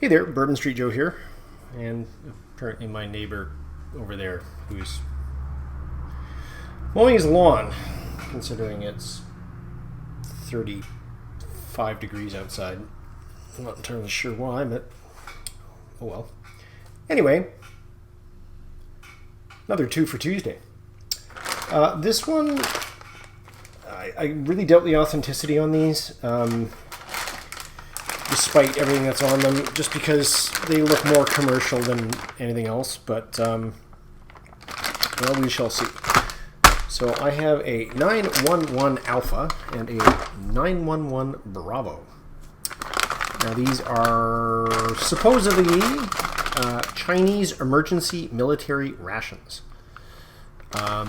Hey there, Bourbon Street Joe here, and apparently my neighbor over there who's mowing his lawn, considering it's 35 degrees outside. I'm not entirely sure why, but oh well. Anyway, another two for Tuesday. This one, I really doubt the authenticity on these. Despite everything that's on them, just because they look more commercial than anything else, but well, we shall see. So I have a 911 Alpha and a 911 Bravo. Now these are supposedly Chinese emergency military rations. Now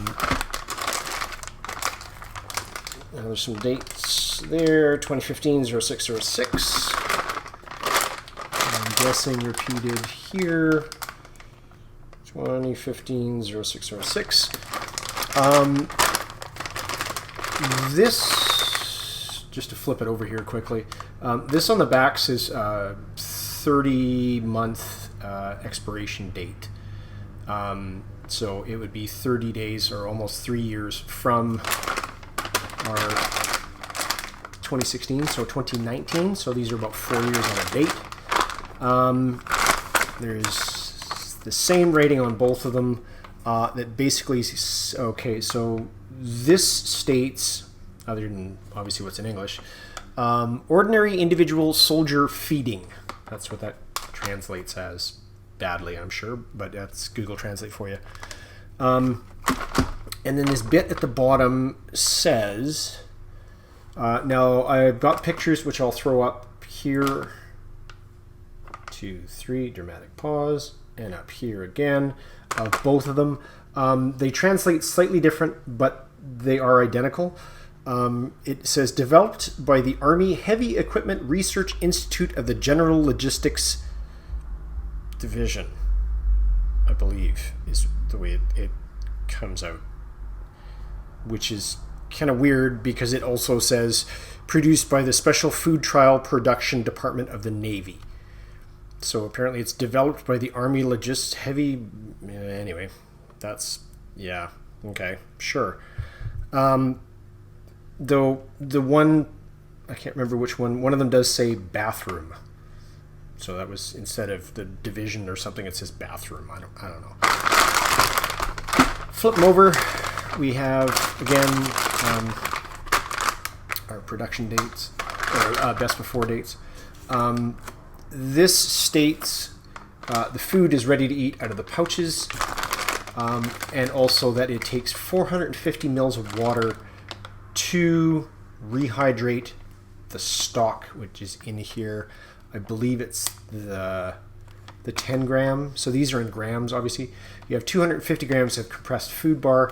there's some dates there, 2015-0606. I'm guessing repeated here, 2015-0606. This, just to flip it over here quickly, this on the back says 30-month expiration date. So it would be 30 days or almost 3 years from our 2016, so 2019. So these are about 4 years on a date. There's the same rating on both of them. That basically, okay, so this states, other than obviously what's in English, ordinary individual soldier feeding. That's what that translates as, badly, I'm sure, but that's Google Translate for you. And then this bit at the bottom says, now I've got pictures which I'll throw up here. 2, 3, dramatic pause, and up here again of both of them. They translate slightly different, but they are identical. It says developed by the Army Heavy Equipment Research Institute of the General Logistics Division, I believe is the way it comes out, which is kind of weird because it also says produced by the Special Food Trial Production Department of the Navy. So apparently it's developed by the Army Heavy... Anyway, that's... yeah, okay, sure. Though the one... I can't remember which one of them does say bathroom. So that was, instead of the division or something, it says bathroom. I don't know. Flip them over. We have, again, our production dates, or best before dates. This states the food is ready to eat out of the pouches, and also that it takes 450 mils of water to rehydrate the stock, which is in here. I believe it's the 10 gram. So these are in grams, obviously. You have 250 grams of compressed food bar.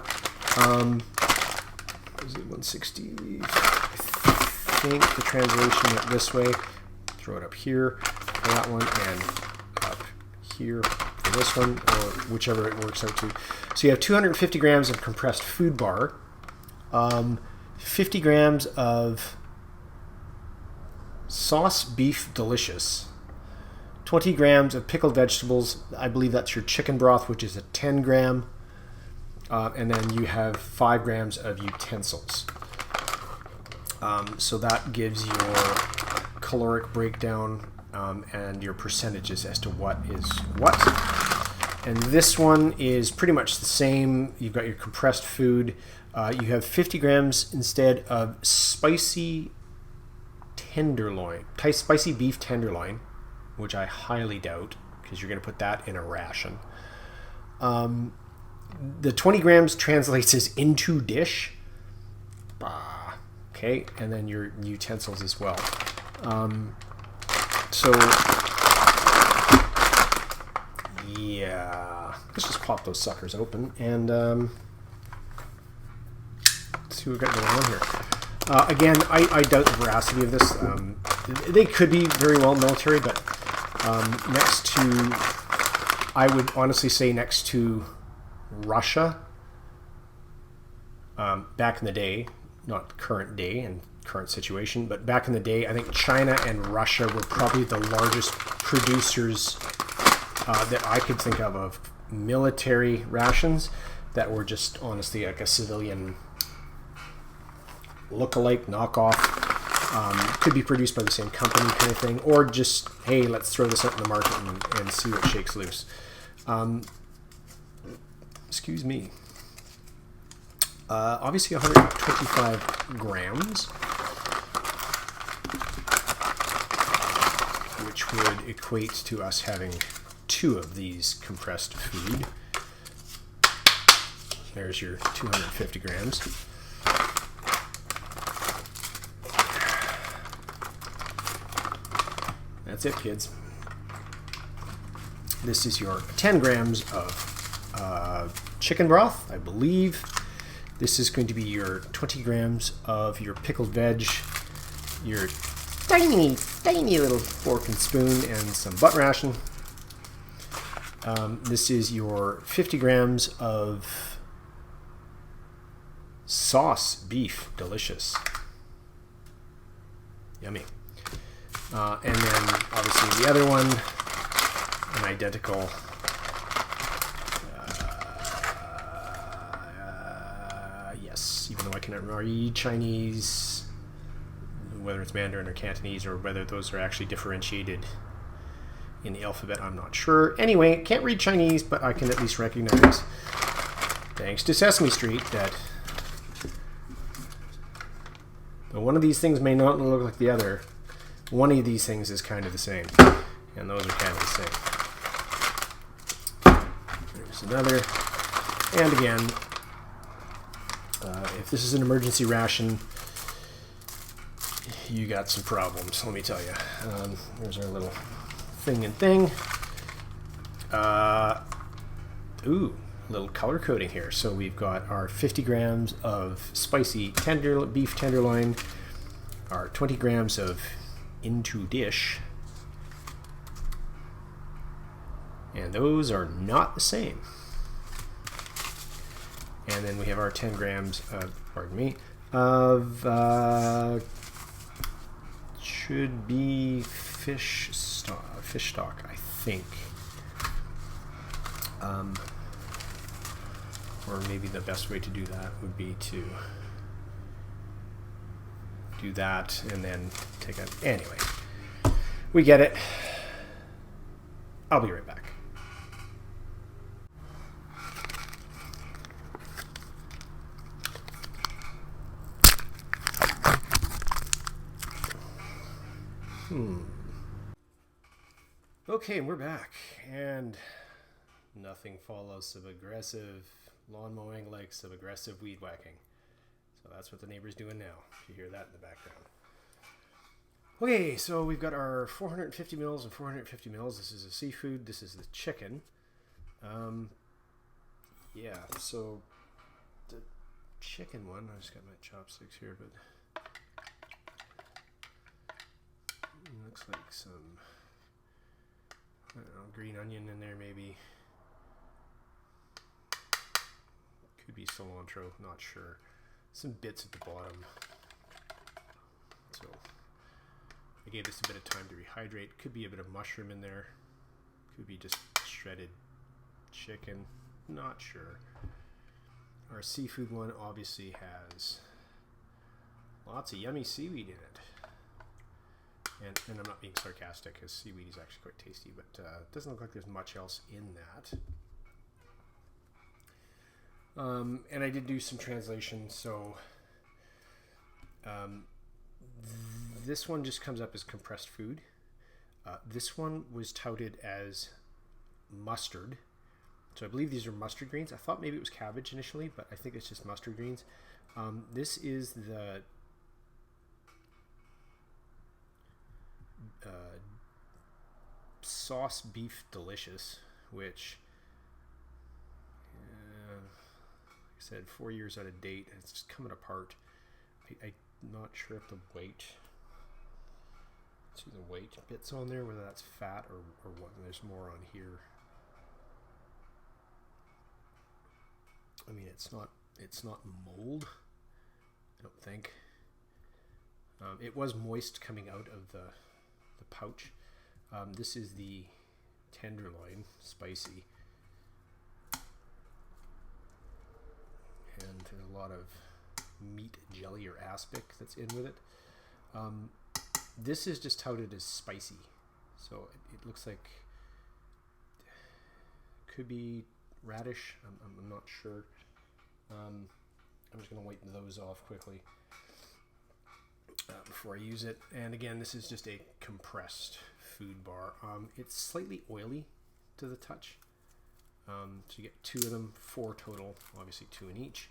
Is it 160? I think the translation went this way. Throw it up here for that one, and up here for this one, or whichever it works out to. So you have 250 grams of compressed food bar, 50 grams of sauce beef delicious, 20 grams of pickled vegetables. I believe that's your chicken broth, which is a 10 gram, and then you have 5 grams of utensils. So that gives your caloric breakdown and your percentages as to what is what. And this one is pretty much the same. You've got your compressed food. You have 50 grams instead of spicy beef tenderloin, which I highly doubt, because you're going to put that in a ration. The 20 grams translates as into dish. Okay, and then your utensils as well. So, yeah, let's just pop those suckers open and see what we've got going on here. Again, I doubt the veracity of this. They could be very well military, but next to, I would honestly say next to Russia, back in the day, not current day, and current situation. But back in the day, I think China and Russia were probably the largest producers that I could think of military rations that were just honestly like a civilian look-alike knockoff. Could be produced by the same company kind of thing, or just, hey, let's throw this out in the market and see what shakes loose. Excuse me. Obviously 125 grams, which would equate to us having 2 of these compressed food. There's your 250 grams. That's it, kids. This is your 10 grams of chicken broth, I believe. This is going to be your 20 grams of your pickled veg, your tiny little fork and spoon, and some butt ration. This is your 50 grams of sauce beef, delicious. Yummy. And then obviously the other one, an identical yes, even though I cannot remember Chinese, whether it's Mandarin or Cantonese, or whether those are actually differentiated in the alphabet, I'm not sure. Anyway, can't read Chinese, but I can at least recognize, thanks to Sesame Street, that though one of these things may not look like the other, one of these things is kind of the same, and those are kind of the same. There's another, and again, if this is an emergency ration, you got some problems, let me tell you. There's our little thing and thing. Ooh, a little color coding here. So we've got our 50 grams of spicy beef tenderloin, our 20 grams of into dish, and those are not the same. And then we have our 10 grams of, should be fish stock, I think. Or maybe the best way to do that would be to do that and then take it. Anyway, we get it. I'll be right back. Okay, we're back, and nothing follows of aggressive lawn mowing like some aggressive weed whacking. So that's what the neighbor's doing now, if you hear that in the background. Okay, so we've got our 450 mils and 450 mils. This is the seafood, this is the chicken. Yeah, so the chicken one, I just got my chopsticks here, but it looks like some, I don't know, green onion in there maybe. Could be cilantro, not sure. Some bits at the bottom. So I gave this a bit of time to rehydrate. Could be a bit of mushroom in there. Could be just shredded chicken, not sure. Our seafood one obviously has lots of yummy seaweed in it. And I'm not being sarcastic, because seaweed is actually quite tasty, but it doesn't look like there's much else in that. And I did do some translation, so this one just comes up as compressed food. This one was touted as mustard. So I believe these are mustard greens. I thought maybe it was cabbage initially, but I think it's just mustard greens. This is the sauce beef delicious, which like I said, 4 years out of date. It's just coming apart. I'm not sure if the weight, see the weight bits on there, whether that's fat or what. There's more on here. I mean, it's not mold, I don't think. It was moist coming out of the pouch. This is the tenderloin, spicy. And there's a lot of meat jelly or aspic that's in with it. This is just touted as spicy. So it looks like could be radish. I'm not sure. I'm just going to wipe those off quickly before I use it. And again, this is just a compressed food bar. It's slightly oily to the touch. So you get 2 of them, 4 total, obviously 2 in each.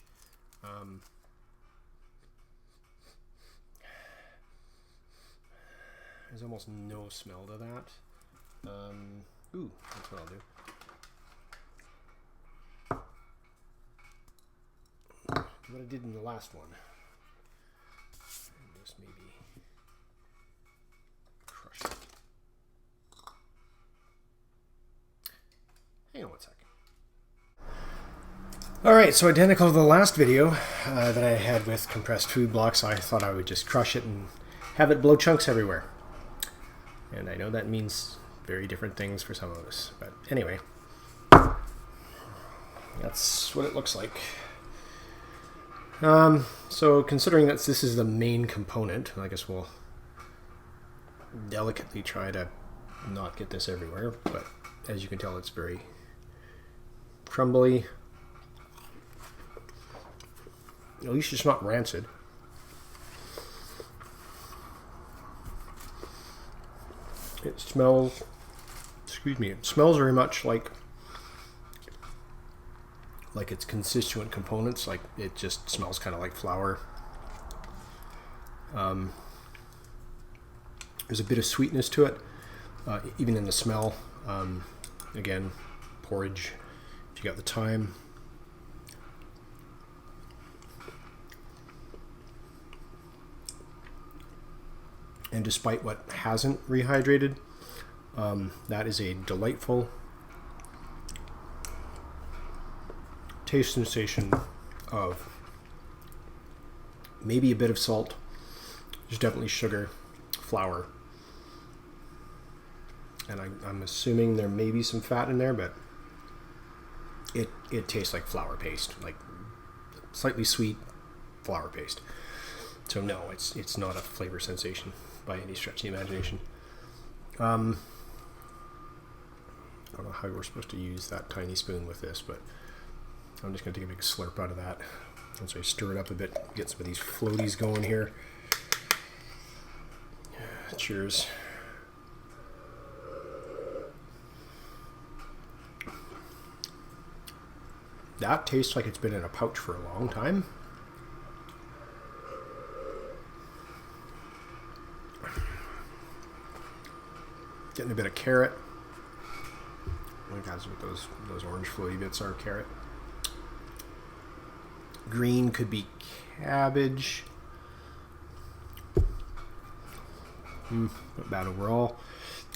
There's almost no smell to that. Ooh, that's what I'll do. What I did in the last one. And just maybe crush it. Hang on one second. Alright, so identical to the last video that I had with compressed food blocks, I thought I would just crush it and have it blow chunks everywhere. And I know that means very different things for some of us. But anyway, that's what it looks like. So considering that this is the main component, I guess we'll delicately try to not get this everywhere. But as you can tell, it's very crumbly. At least it's not rancid. It smells, it smells very much like its constituent components. Like it just smells kind of like flour. There's a bit of sweetness to it, even in the smell. Again, porridge, if you got the time. And despite what hasn't rehydrated, that is a delightful taste sensation of maybe a bit of salt. There's definitely sugar, flour, and I'm assuming there may be some fat in there, but it tastes like flour paste, like slightly sweet flour paste. So no, it's not a flavor sensation by any stretch of the imagination. I don't know how we're supposed to use that tiny spoon with this, but I'm just going to take a big slurp out of that. And so I stir it up a bit, get some of these floaties going here. Cheers. That tastes like it's been in a pouch for a long time. Getting a bit of carrot. I think that's what those orange floaty bits are, carrot. Green could be cabbage. Not bad overall.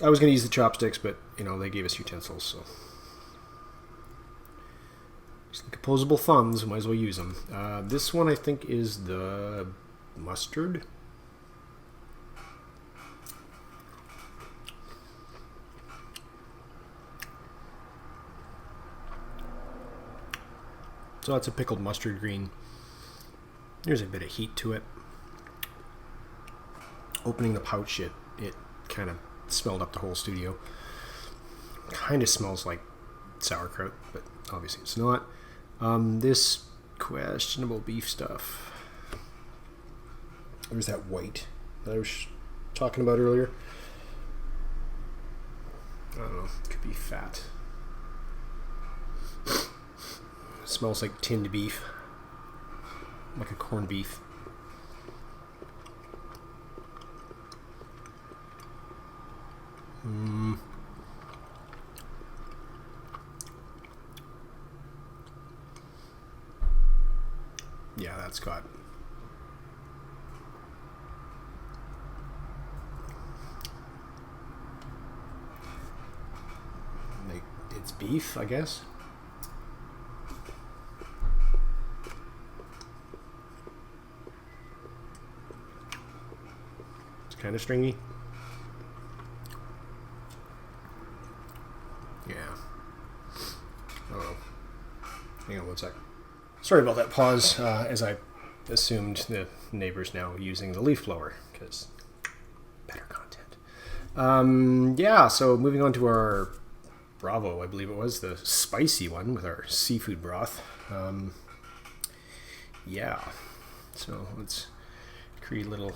I was going to use the chopsticks, but you know, they gave us utensils, so just like opposable thumbs, might as well use them. This one I think is the mustard. So that's a pickled mustard green. There's a bit of heat to it. Opening the pouch, it kind of smelled up the whole studio. Kind of smells like sauerkraut, but obviously it's not. This questionable beef stuff. There's that white that I was talking about earlier. I don't know, it could be fat. Smells like tinned beef, like a corned beef. Yeah, that's got like it's beef, I guess. kind of stringy. Yeah. Oh, hang on one sec. Sorry about that pause, as I assumed the neighbor's now using the leaf blower, because better content. Yeah, so moving on to our Bravo, I believe it was, the spicy one with our seafood broth. Yeah, so let's create a little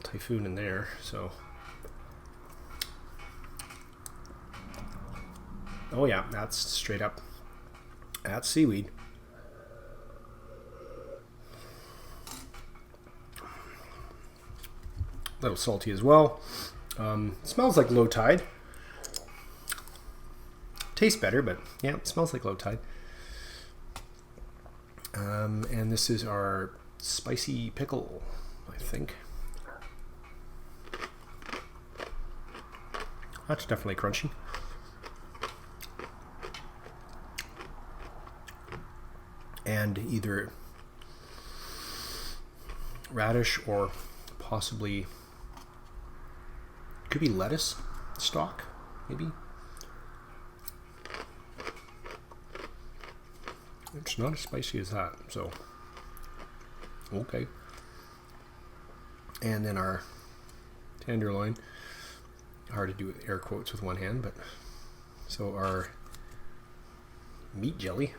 typhoon in there. So, oh yeah, that's straight up, that's seaweed. A little salty as well. Smells like low tide. Tastes better, but yeah, it smells like low tide. And this is our spicy pickle, I think. That's definitely crunchy. And either radish or possibly, could be lettuce stalk, maybe. It's not as spicy as that, so okay. And then our tenderloin, hard to do with air quotes with one hand, but so our meat jelly.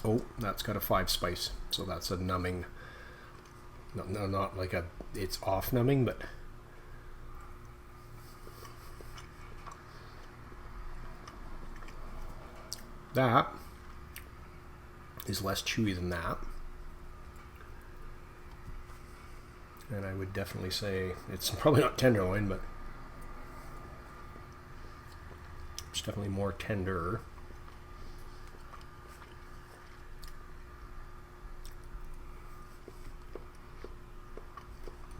Oh, that's got a 5 spice, so that's a numbing. No, not like a, it's off numbing, but that is less chewy than that. And I would definitely say it's probably not tenderloin, but it's definitely more tender.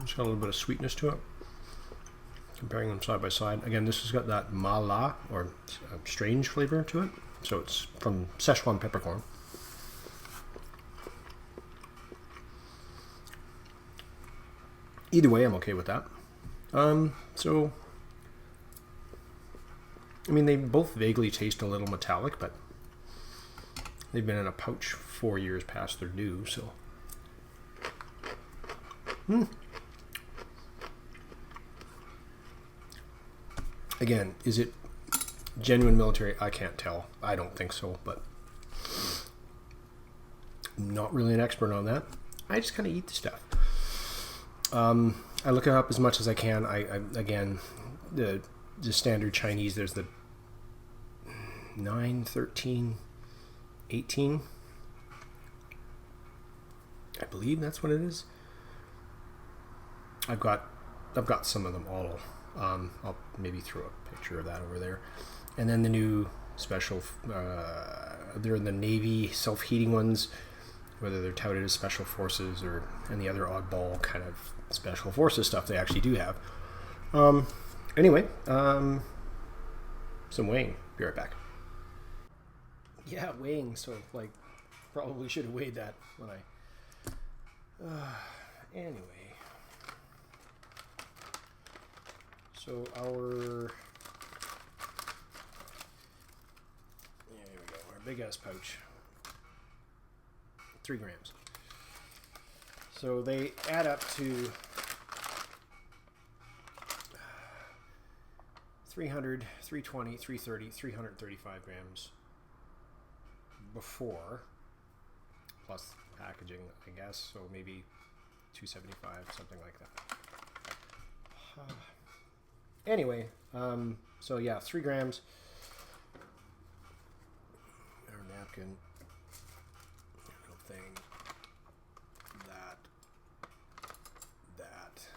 It's got a little bit of sweetness to it. Comparing them side by side. Again, this has got that mala, or strange flavor to it. So it's from Szechuan peppercorn. Either way, I'm okay with that. So, I mean, they both vaguely taste a little metallic, but they've been in a pouch 4 years past their due, so. Again, is it genuine military? I can't tell. I don't think so, but I'm not really an expert on that. I just kind of eat the stuff. I look it up as much as I can. I again, the standard Chinese, there's the 9, 13, 18. I believe that's what it is. I've got some of them all. I'll maybe throw a picture of that over there. And then the new special, they're in the Navy self-heating ones, whether they're touted as special forces or any other oddball kind of special forces stuff they actually do have. Anyway, some weighing. Be right back. Yeah, weighing. So, like, probably should have weighed that when I... anyway. So our... Here we go. Our big ass pouch. 3 grams. So they add up to 300, 320, 330, 335 grams before, plus packaging, I guess, so maybe 275, something like that. Anyway, so yeah, 3 grams. Our napkin. Little thing. That.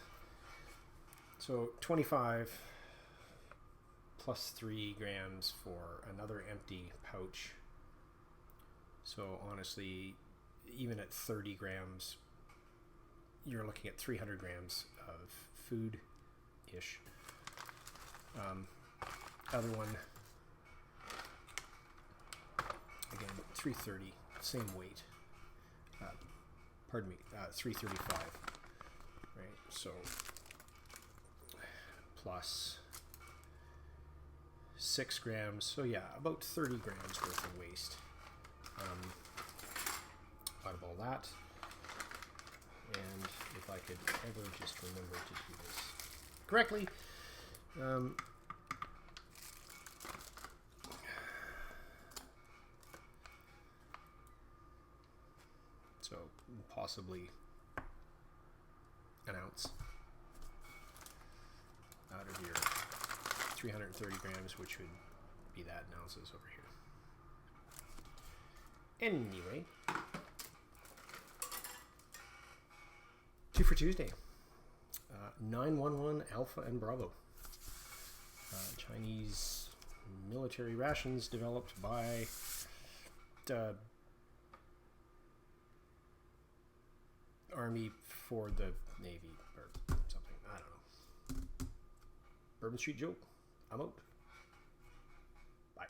So 25 plus 3 grams for another empty pouch. So honestly, even at 30 grams, you're looking at 300 grams of food-ish. Other one, again, 330, same weight. Pardon me, 335. Right, so plus 6 grams, so yeah, about 30 grams worth of waste out of all that. And if I could ever just remember to do this correctly, so possibly an ounce out of your 330 grams, which would be that in ounces over here. Anyway, 2 for Tuesday. 911 Alpha and Bravo. Chinese military rations developed by Army for the Navy or something. I don't know. Bourbon Street Joe. I'm out. Bye.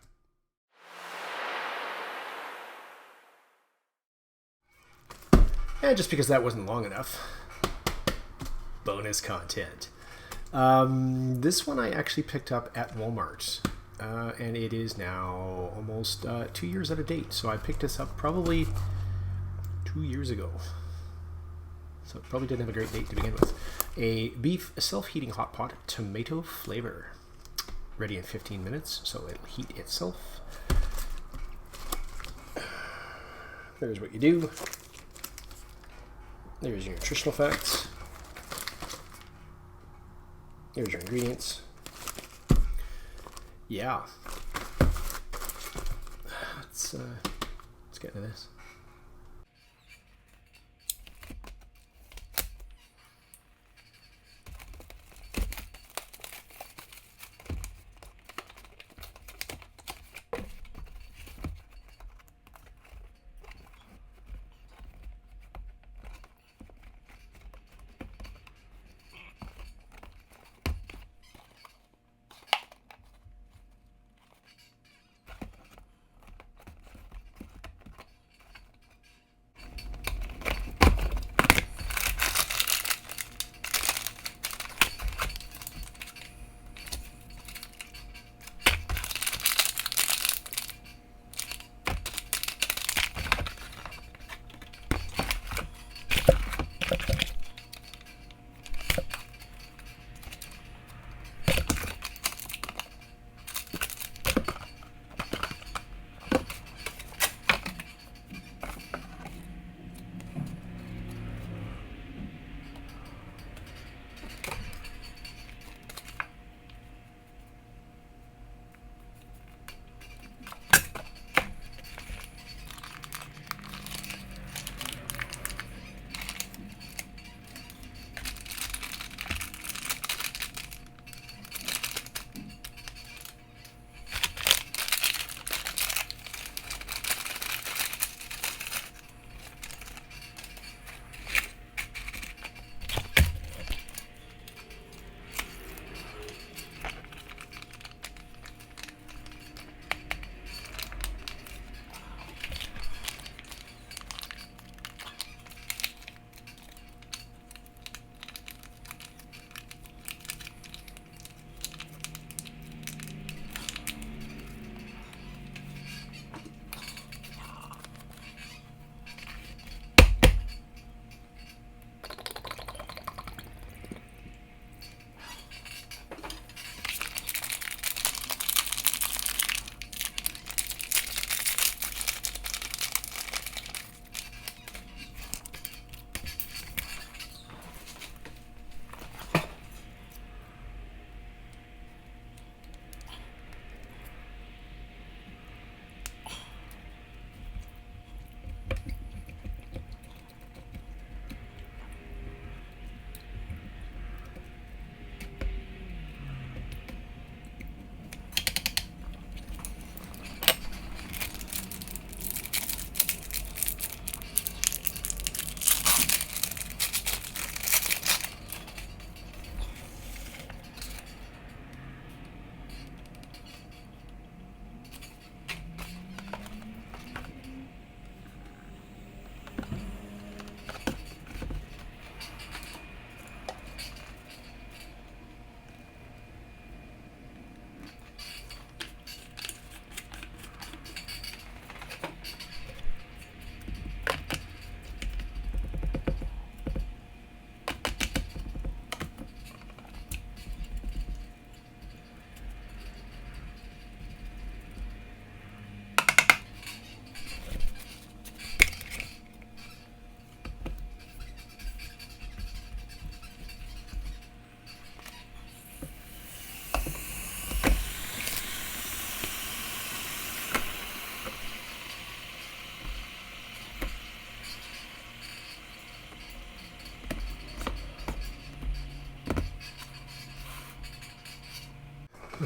And just because that wasn't long enough, bonus content. This one I actually picked up at Walmart, and it is now almost 2 years out of date. So I picked this up probably 2 years ago. So it probably didn't have a great date to begin with. A beef self-heating hot pot tomato flavor. Ready in 15 minutes, so it'll heat itself. There's what you do. There's your nutritional facts. Here's your ingredients. Yeah. Let's get into this.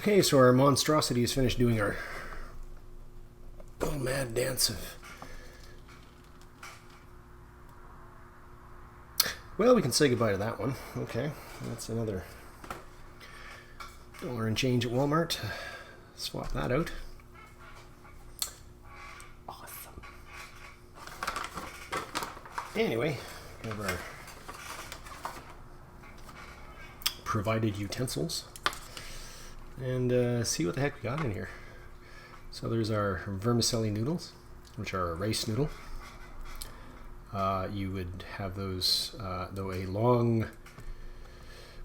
Okay, so our monstrosity is finished doing our little mad dance of... Well, we can say goodbye to that one. Okay, that's another $1 and change at Walmart. Swap that out. Awesome. Anyway, we have our provided utensils. And see what the heck we got in here. So there's our vermicelli noodles, which are a rice noodle. You would have those, though a long,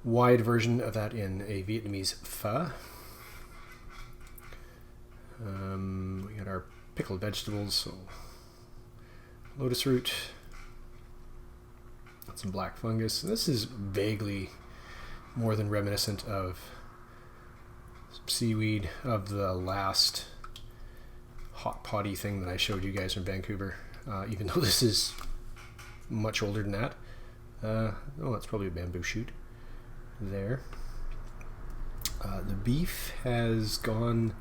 wide version of that in a Vietnamese pho. We got our pickled vegetables, so lotus root, some black fungus. This is vaguely more than reminiscent of seaweed of the last hot potty thing that I showed you guys from Vancouver, even though this is much older than that. Oh, that's probably a bamboo shoot there. The beef has gone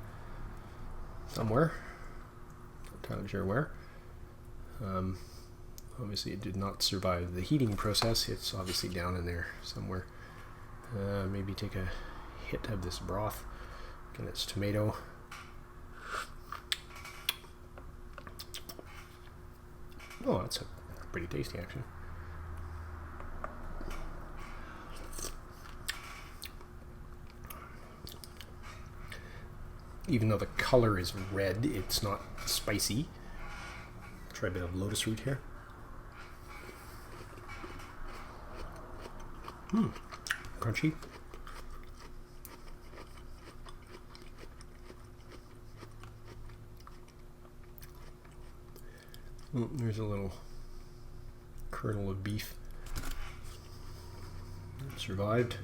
somewhere, not entirely sure where. Obviously it did not survive the heating process. It's obviously down in there somewhere. Maybe take a hit of this broth. And it's tomato. Oh, that's pretty tasty, actually. Even though the color is red, it's not spicy. Try a bit of lotus root here. Crunchy. Oh, there's a little kernel of beef. It survived.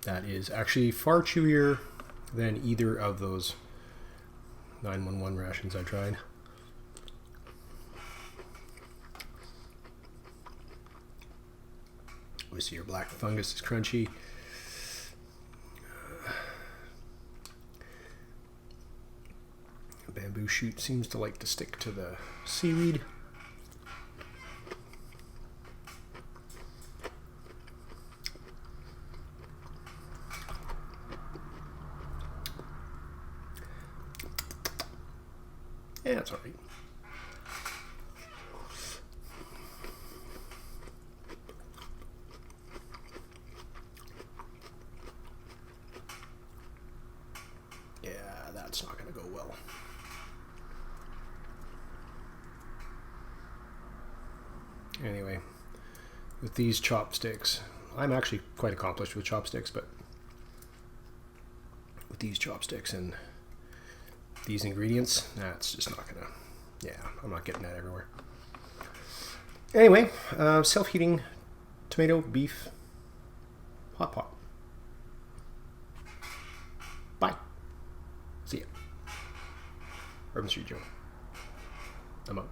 That is actually far chewier than either of those 911 rations I tried. We see your black fungus is crunchy. Bamboo shoot seems to like to stick to the seaweed. Yeah, it's all right. Yeah, that's not going to go well. Anyway, with these chopsticks, I'm actually quite accomplished with chopsticks, but with these chopsticks and these ingredients, that's just not gonna, yeah, I'm not getting that everywhere. Anyway, self-heating tomato, beef, hot pot. Bye. See ya. Urban Street Joe. I'm out.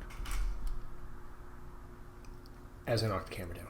As I knock the camera down.